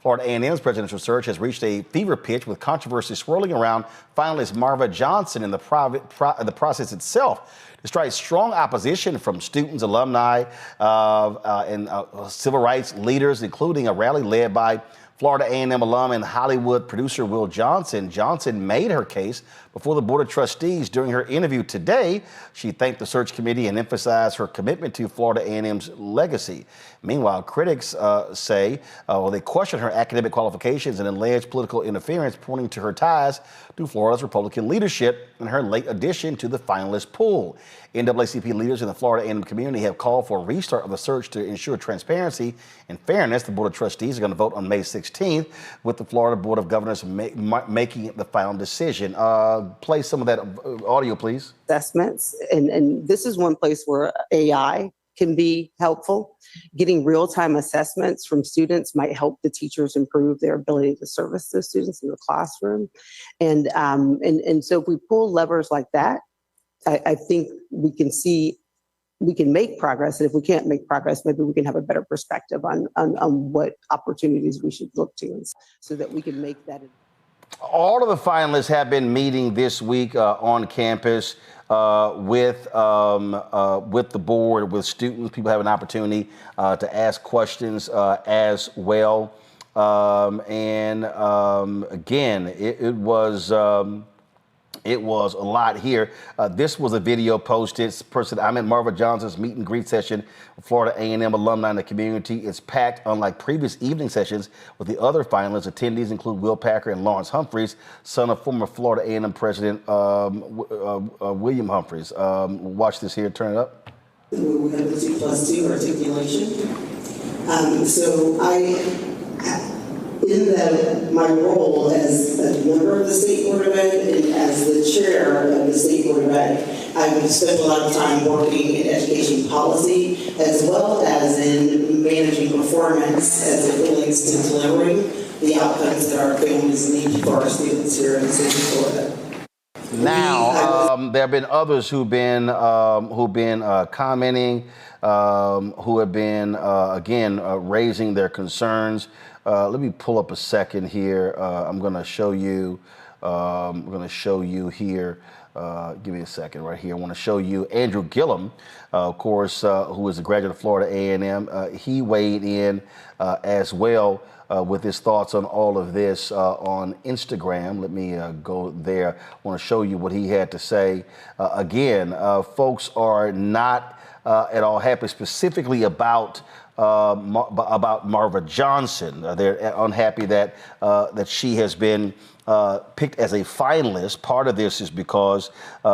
Florida A&M's presidential search has reached a fever pitch with controversy swirling around finalist Marva Johnson in the process itself. Despite strong opposition from students, alumni, and civil rights leaders, including a rally led by Florida A&M alum and Hollywood producer Will Johnson. Johnson made her case before the Board of Trustees during her interview today. She thanked the search committee and emphasized her commitment to Florida A&M's legacy. Meanwhile, critics say they question her academic qualifications and alleged political interference, pointing to her ties to Florida's Republican leadership and her late addition to the finalist pool. NAACP leaders in the Florida A&M community have called for a restart of the search to ensure transparency and fairness. The Board of Trustees are going to vote on May 16th, with the Florida Board of Governors making the final decision. Play some of that audio, please. Assessments, and this is one place where AI can be helpful. Getting real-time assessments from students might help the teachers improve their ability to service the students in the classroom. And so if we pull levers like that, I think we can make progress. And if we can't make progress, maybe we can have a better perspective on what opportunities we should look to, so that we can make that. All of the finalists have been meeting this week on campus with the board, with students. People have an opportunity to ask questions as well. Again, it was a lot here. This was a video posted. I'm at Marva Johnson's meet and greet session with Florida A&M alumni in the community. It's packed, unlike previous evening sessions with the other finalists. Attendees include Will Packer and Lawrence Humphreys, son of former Florida A&M president William Humphreys. Watch this here. Turn it up. We have the 2+2 articulation. In my role as a member of the State Board of Ed and as the chair of the State Board of Ed, I've spent a lot of time working in education policy as well as in managing performance as it relates to delivering the outcomes that our families need for our students here in the state of Florida. Now, there have been others who've been commenting, who have been again raising their concerns. Let me pull up a second here. I'm going to show you. Here. Give me a second right here. I want to show you Andrew Gillum, of course, who is a graduate of Florida A&M. He weighed in as well with his thoughts on all of this on Instagram. Let me go there. I want to show you what he had to say. Again, folks are not at all happy, specifically about Marva Johnson. They're unhappy that she has been picked as a finalist. Part of this is because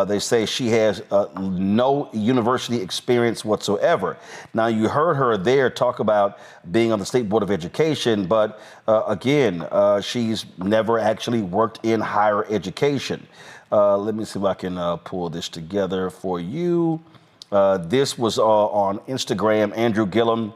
they say she has no university experience whatsoever. Now, you heard her there talk about being on the State Board of Education, but again, she's never actually worked in higher education. Let me see if I can pull this together for you. This was on Instagram. Andrew Gillum.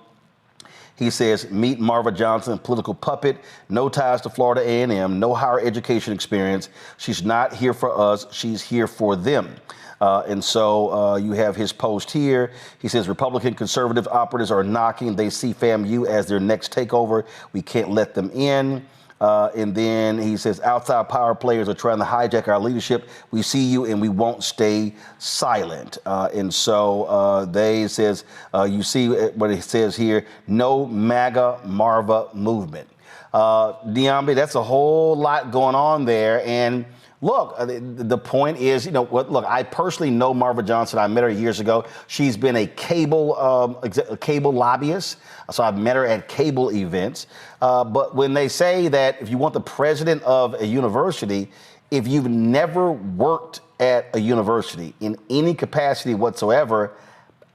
He says, meet Marva Johnson, political puppet, no ties to Florida A&M, no higher education experience. She's not here for us. She's here for them. And so you have his post here. He says, Republican conservative operatives are knocking. They see FAMU as their next takeover. We can't let them in. And then he says, outside power players are trying to hijack our leadership. We see you and we won't stay silent. And so they says, you see what it says here, no MAGA Marva movement. Diambi, that's a whole lot going on there. And look, the point is, you know what? Look, I personally know Marva Johnson. I met her years ago. She's been a cable lobbyist, so I've met her at cable events. But when they say that if you want the president of a university, if you've never worked at a university in any capacity whatsoever,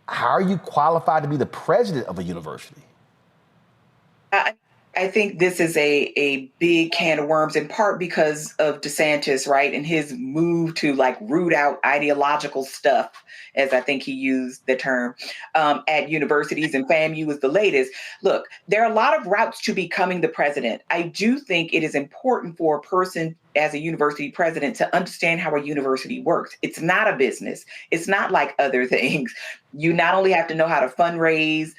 how are you qualified to be the president of a university? I think this is a big can of worms, in part because of DeSantis, right? And his move to like root out ideological stuff, as I think he used the term, at universities, and FAMU was the latest. Look, there are a lot of routes to becoming the president. I do think it is important for a person as a university president to understand how a university works. It's not a business. It's not like other things. You not only have to know how to fundraise,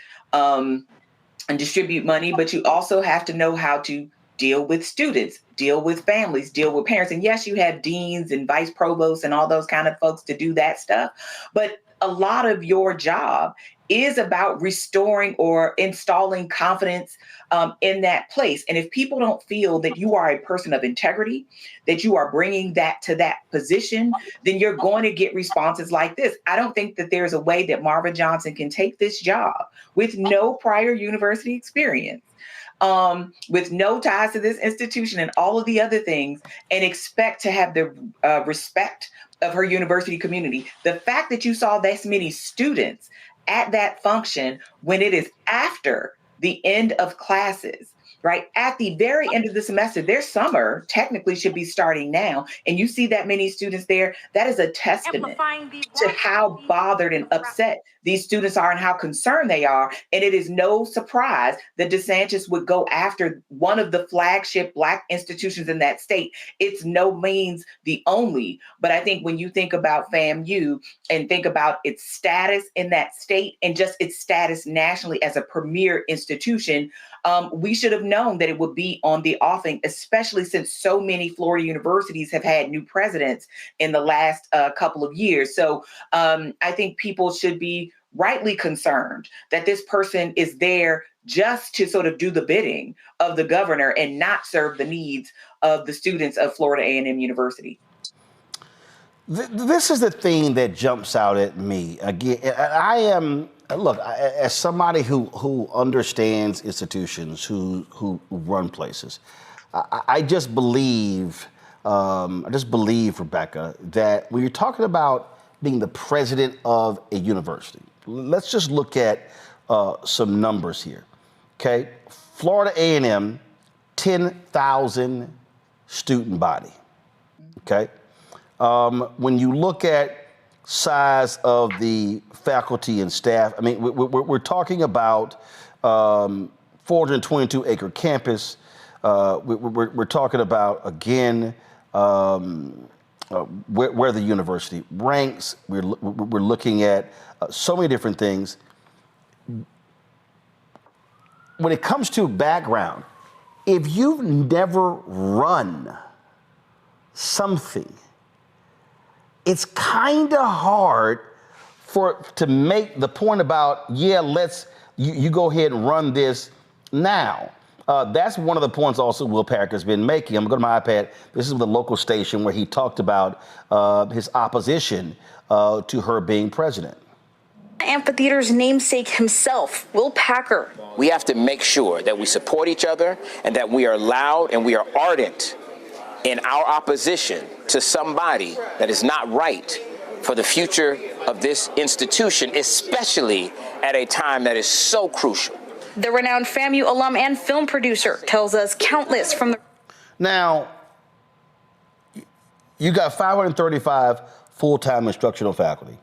and distribute money, but you also have to know how to deal with students, deal with families, deal with parents. And yes, you have deans and vice provosts and all those kind of folks to do that stuff. But a lot of your job is about restoring or installing confidence in that place. And if people don't feel that you are a person of integrity, that you are bringing that to that position, then you're going to get responses like this. I don't think that there's a way that Marva Johnson can take this job with no prior university experience, with no ties to this institution and all of the other things, and expect to have the respect of her university community. The fact that you saw this many students at that function when it is after the end of classes, right? At the very end of the semester, their summer technically should be starting now. And you see that many students there, that is a testament to how bothered and upset these students are and how concerned they are. And it is no surprise that DeSantis would go after one of the flagship Black institutions in that state. It's no means the only, but I think when you think about FAMU and think about its status in that state and just its status nationally as a premier institution, we should have known that it would be on the offing, especially since so many Florida universities have had new presidents in the last couple of years. So I think people should be rightly concerned that this person is there just to sort of do the bidding of the governor and not serve the needs of the students of Florida A&M University. This is the thing that jumps out at me. Again, as somebody who understands institutions, who run places, I just believe, Rebecca, that when you're talking about being the president of a university, let's just look at some numbers here. Okay, Florida A&M, 10,000 student body. Okay. When you look at size of the faculty and staff, I mean, we're talking about 422 acre campus. We're talking about, again, where the university ranks. We're looking at so many different things. When it comes to background, if you've never run something, it's kind of hard to make the point about, you go ahead and run this now. That's one of the points also Will Packer's been making. I'm going to my iPad. This is the local station where he talked about his opposition to her being president. Amphitheater's namesake himself, Will Packer. We have to make sure that we support each other and that we are loud and we are ardent in our opposition to somebody that is not right for the future of this institution, especially at a time that is so crucial. The renowned FAMU alum and film producer tells us countless from the... Now, you got 535 full-time instructional faculty,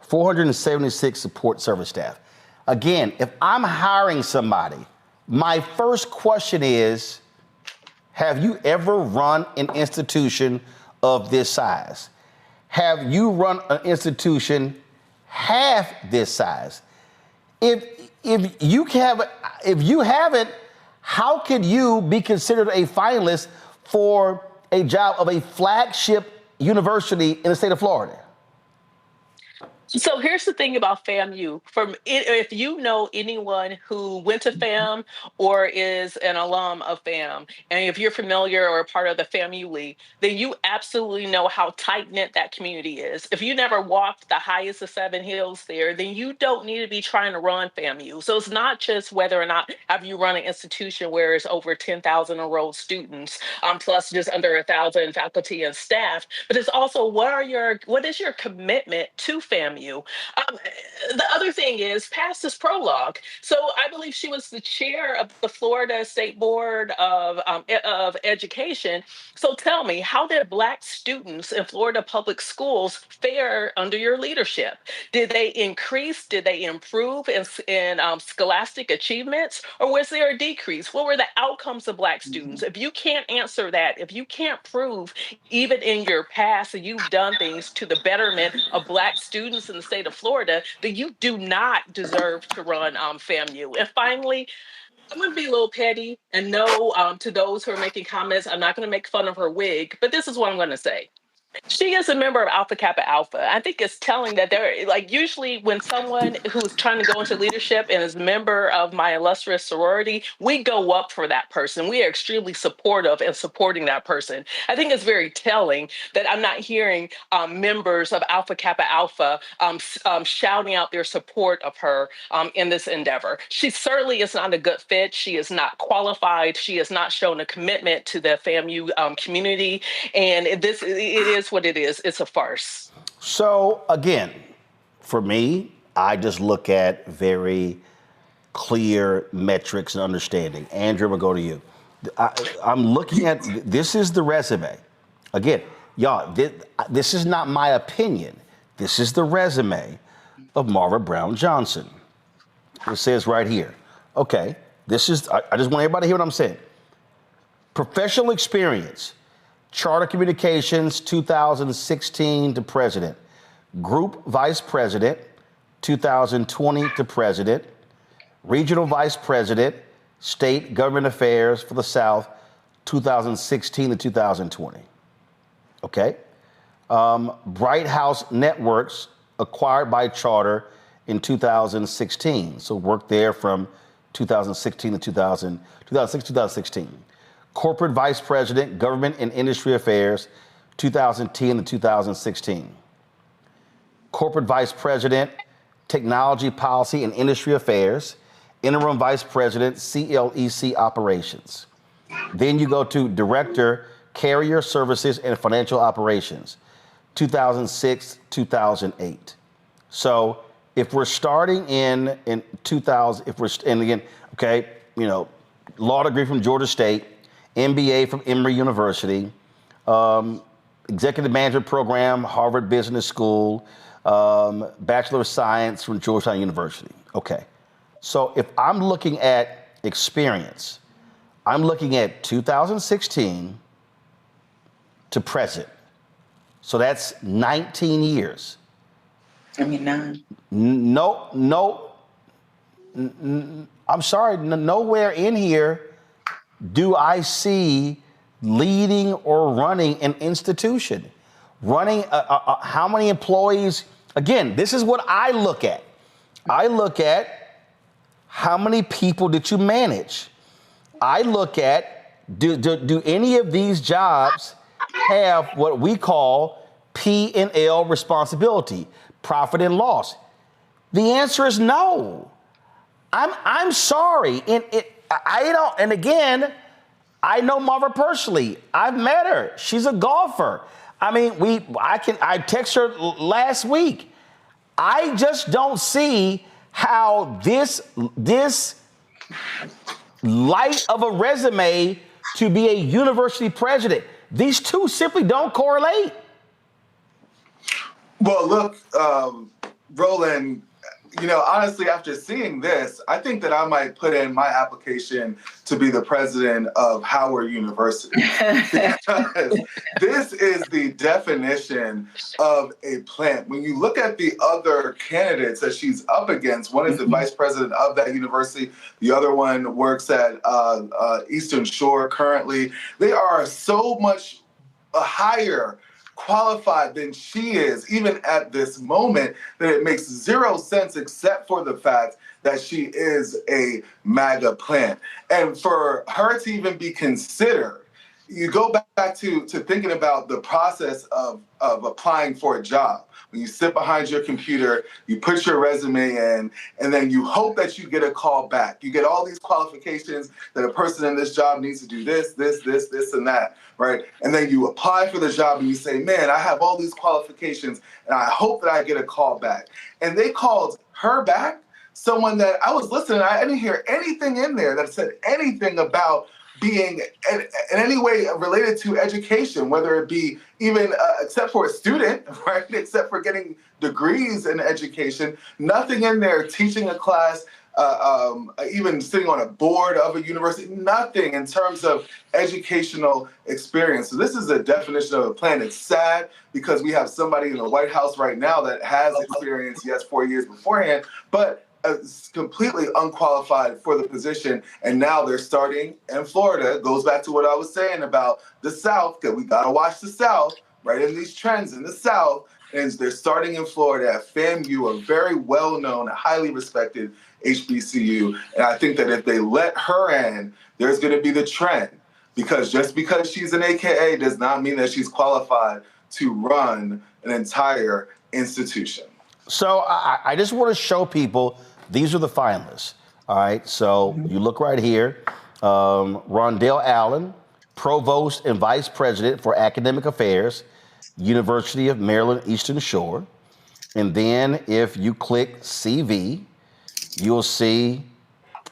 476 support service staff. Again, if I'm hiring somebody, my first question is, have you ever run an institution of this size? Have you run an institution half this size? If you haven't, how could you be considered a finalist for a job of a flagship university in the state of Florida? So here's the thing about FAMU. If you know anyone who went to FAM or is an alum of FAM, and if you're familiar or a part of the FAMU League, then you absolutely know how tight-knit that community is. If you never walked the highest of 7 hills there, then you don't need to be trying to run FAMU. So it's not just whether or not have you run an institution where it's over 10,000 enrolled students, plus just under 1,000 faculty and staff, but it's also what is your commitment to FAMU? The other thing is past this prologue. So I believe she was the chair of the Florida State Board of Education. So tell me, how did Black students in Florida public schools fare under your leadership? Did they increase? Did they improve in scholastic achievements? Or was there a decrease? What were the outcomes of Black students? If you can't answer that, if you can't prove even in your past that you've done things to the betterment of Black students in the state of Florida, then you do not deserve to run FAMU. And finally, I'm going to be a little petty and no, to those who are making comments, I'm not going to make fun of her wig, but this is what I'm going to say. She is a member of Alpha Kappa Alpha. I think it's telling that they're like, usually when someone who's trying to go into leadership and is a member of my illustrious sorority, we go up for that person. We are extremely supportive and supporting that person. I think it's very telling that I'm not hearing members of Alpha Kappa Alpha shouting out their support of her in this endeavor. She certainly is not a good fit. She is not qualified. She has not shown a commitment to the FAMU community. And it is what it is. It's a farce. So again, for me, I just look at very clear metrics and understanding. Andrew, I'm gonna go to you. I'm looking at, this is the resume. Again, y'all, this is not my opinion. This is the resume of Marva Brown Johnson. It says right here. Okay, this is, I just want everybody to hear what I'm saying. Professional experience. Charter Communications, 2016 to president. Group Vice President, 2020 to president. Regional Vice President, State Government Affairs for the South, 2016 to 2020. Okay. Bright House Networks, acquired by Charter in 2016. So worked there from 2016 to 2016. Corporate Vice President, Government and Industry Affairs, 2010 to 2016. Corporate Vice President, Technology Policy and Industry Affairs, Interim Vice President, CLEC Operations. Then you go to Director, Carrier Services and Financial Operations, 2006, 2008. So if we're starting in 2000, and again, okay, you know, law degree from Georgia State, MBA from Emory University, Executive Management Program, Harvard Business School, Bachelor of Science from Georgetown University. Okay. So if I'm looking at experience, I'm looking at 2016 to present. So that's 19 years. I mean, 9. I'm sorry, nowhere in here do I see leading or running an institution. Running, how many employees? Again, this is what I look at. I look at how many people did you manage? I look at, do any of these jobs have what we call P&L responsibility, profit and loss? The answer is no. I'm sorry. And again, I know Marva personally. I've met her. She's a golfer. I mean, I texted her last week. I just don't see how this light of a resume to be a university president, these two simply don't correlate. Well, look, Roland, you know, honestly, after seeing this, I think that I might put in my application to be the president of Howard University. Because this is the definition of a plant. When you look at the other candidates that she's up against, one is the vice president of that university. The other one works at Eastern Shore currently. They are so much higher qualified than she is, even at this moment, that it makes zero sense except for the fact that she is a MAGA plant. And for her to even be considered, you go back to thinking about the process of applying for a job. When you sit behind your computer, you put your resume in, and then you hope that you get a call back. You get all these qualifications that a person in this job needs to do this, and that, right? And then you apply for the job and you say, man, I have all these qualifications and I hope that I get a call back. And they called her back, someone that I was listening, I didn't hear anything in there that said anything about being in any way related to education, whether it be even except for a student, right? Except for getting degrees in education, nothing in there teaching a class even sitting on a board of a university, nothing in terms of educational experience. So this is a definition of a plan. It's sad because we have somebody in the White House right now that has experience, yes, 4 years beforehand, but completely unqualified for the position. And now they're starting in Florida. It goes back to what I was saying about the South, that we got to watch the South, right, in these trends in the South. And they're starting in Florida at FAMU, a very well-known, highly respected HBCU. And I think that if they let her in, there's going to be the trend. Because just because she's an AKA does not mean that she's qualified to run an entire institution. So I just want to show people, these are the finalists. All right, so you look right here. Rondell Allen, Provost and Vice President for Academic Affairs, University of Maryland Eastern Shore. And then if you click CV, you'll see,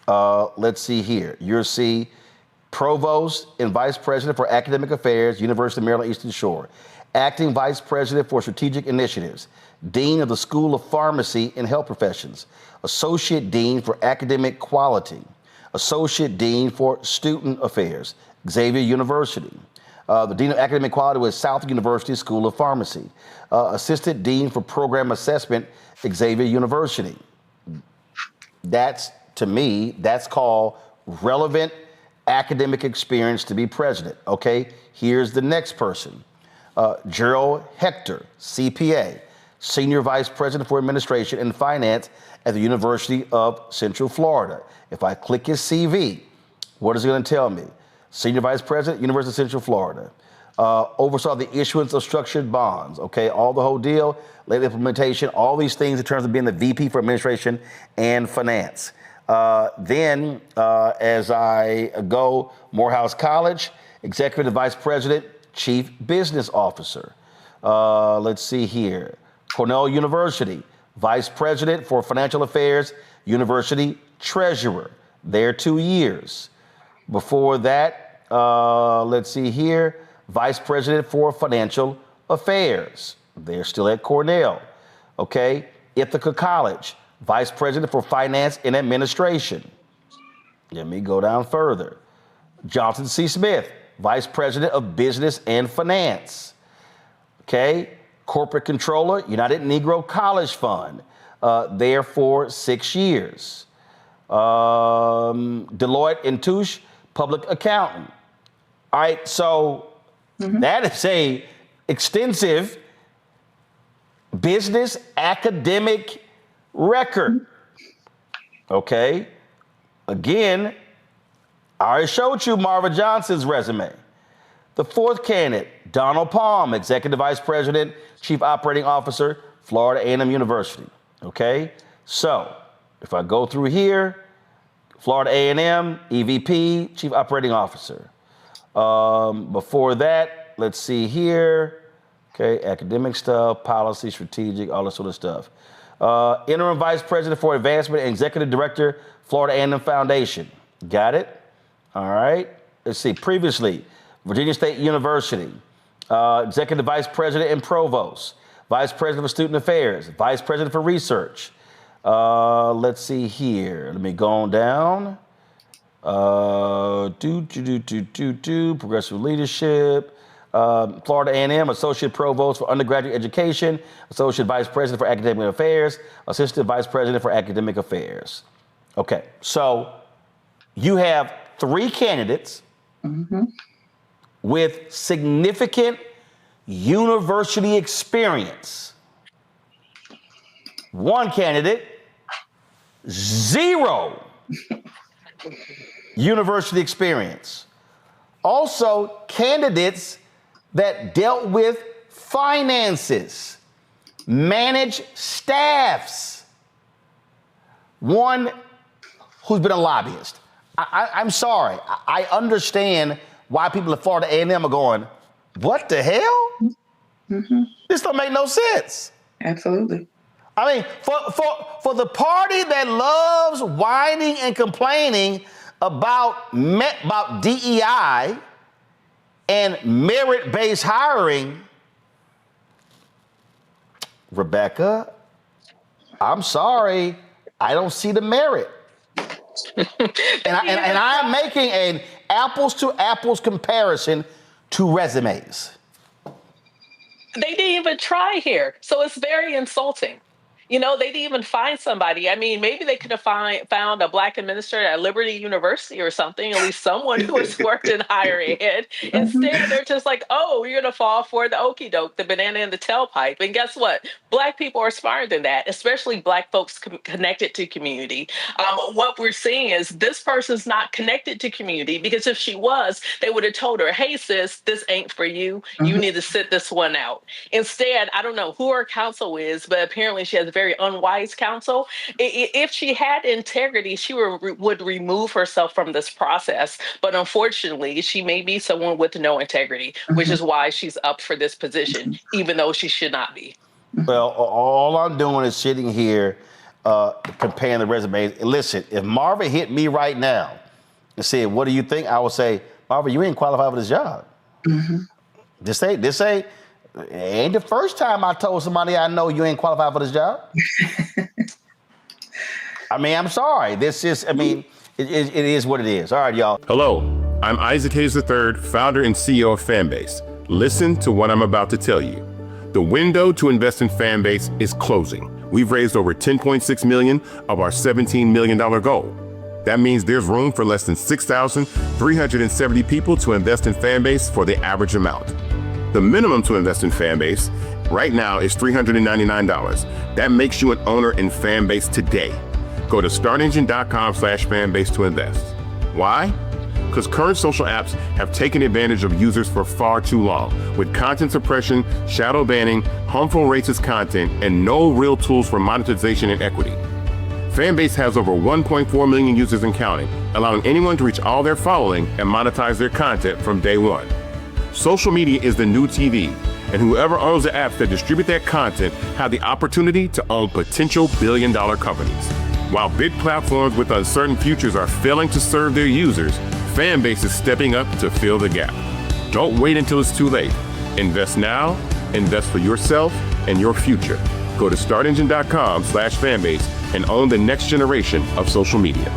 let's see here, you'll see Provost and Vice President for Academic Affairs, University of Maryland Eastern Shore. Acting Vice President for Strategic Initiatives, Dean of the School of Pharmacy and Health Professions, Associate Dean for Academic Quality, Associate Dean for Student Affairs, Xavier University. The Dean of Academic Quality was South University School of Pharmacy. Assistant Dean for Program Assessment, Xavier University. That's, to me, that's called relevant academic experience to be president, okay? Here's the next person. Gerald Hector, CPA, Senior Vice President for Administration and Finance at the University of Central Florida. If I click his CV, what is it going to tell me? Senior Vice President, University of Central Florida. Oversaw the issuance of structured bonds, okay? All the whole deal, late implementation, all these things in terms of being the VP for Administration and Finance. Then, as I go, Morehouse College, Executive Vice President, Chief Business Officer. Let's see here. Cornell University, Vice President for Financial Affairs, University Treasurer. There 2 years. Before that, let's see here, Vice President for Financial Affairs. They're still at Cornell. Okay, Ithaca College, Vice President for Finance and Administration. Let me go down further. Johnson C. Smith, Vice President of Business and Finance. Okay, Corporate Controller, United Negro College Fund, there for 6 years. Deloitte and Touche, Public Accountant. All right, so that is a extensive business academic record. Okay, again, I already showed you Marva Johnson's resume. The fourth candidate, Donald Palm, Executive Vice President, Chief Operating Officer, Florida A&M University. Okay, so if I go through here, Florida A&M, EVP, Chief Operating Officer. Before that, let's see here. Okay, academic stuff, policy, strategic, all that sort of stuff. Interim Vice President for Advancement and Executive Director, Florida A&M Foundation. Got it? All right. Let's see. Previously, Virginia State University, Executive Vice President and Provost, Vice President for Student Affairs, Vice President for Research. Let's see here. Let me go on down. Progressive Leadership. Florida A&M, Associate Provost for Undergraduate Education, Associate Vice President for Academic Affairs, Assistant Vice President for Academic Affairs. Okay, so you have 3 candidates with significant university experience. 1 candidate, 0 university experience. Also, candidates that dealt with finances, managed staffs. 1 who's been a lobbyist. I'm sorry. I understand why people at Florida A&M are going, what the hell? This don't make no sense. Absolutely. I mean, for the party that loves whining and complaining about DEI and merit-based hiring, Rebecca, I'm sorry, I don't see the merit. And I'm making an apples to apples comparison to resumes. They didn't even try here. So it's very insulting. You know, they didn't even find somebody. I mean, maybe they could have found a Black administrator at Liberty University or something, at least someone who has worked in higher ed. Instead, they're just like, oh, you're going to fall for the okie doke, the banana in the tailpipe. And guess what? Black people are smarter than that, especially Black folks connected to community. What we're seeing is this person's not connected to community, because if she was, they would have told her, hey, sis, this ain't for you. You need to sit this one out. Instead, I don't know who her counsel is, but apparently she has very unwise counsel. If she had integrity, she would remove herself from this process. But unfortunately, she may be someone with no integrity, which is why she's up for this position, even though she should not be. Well, all I'm doing is sitting here comparing the resumes. Listen, if Marva hit me right now and said, what do you think? I would say, Marva, you ain't qualified for this job. This ain't the first time I told somebody I know you ain't qualified for this job. I mean, I'm sorry. This is, I mean, it is what it is. All right, y'all. Hello, I'm Isaac Hayes III, founder and CEO of Fanbase. Listen to what I'm about to tell you. The window to invest in Fanbase is closing. We've raised over $10.6 million of our $17 million goal. That means there's room for less than 6,370 people to invest in Fanbase for the average amount. The minimum to invest in Fanbase right now is $399. That makes you an owner in Fanbase today. Go to startengine.com/fanbase to invest. Why? Because current social apps have taken advantage of users for far too long, with content suppression, shadow banning, harmful racist content, and no real tools for monetization and equity. Fanbase has over 1.4 million users and counting, allowing anyone to reach all their following and monetize their content from day one. Social media is the new TV, and whoever owns the apps that distribute that content have the opportunity to own potential billion-dollar companies. While big platforms with uncertain futures are failing to serve their users, Fanbase is stepping up to fill the gap. Don't wait until it's too late. Invest now, invest for yourself and your future. Go to startengine.com/fanbase and own the next generation of social media.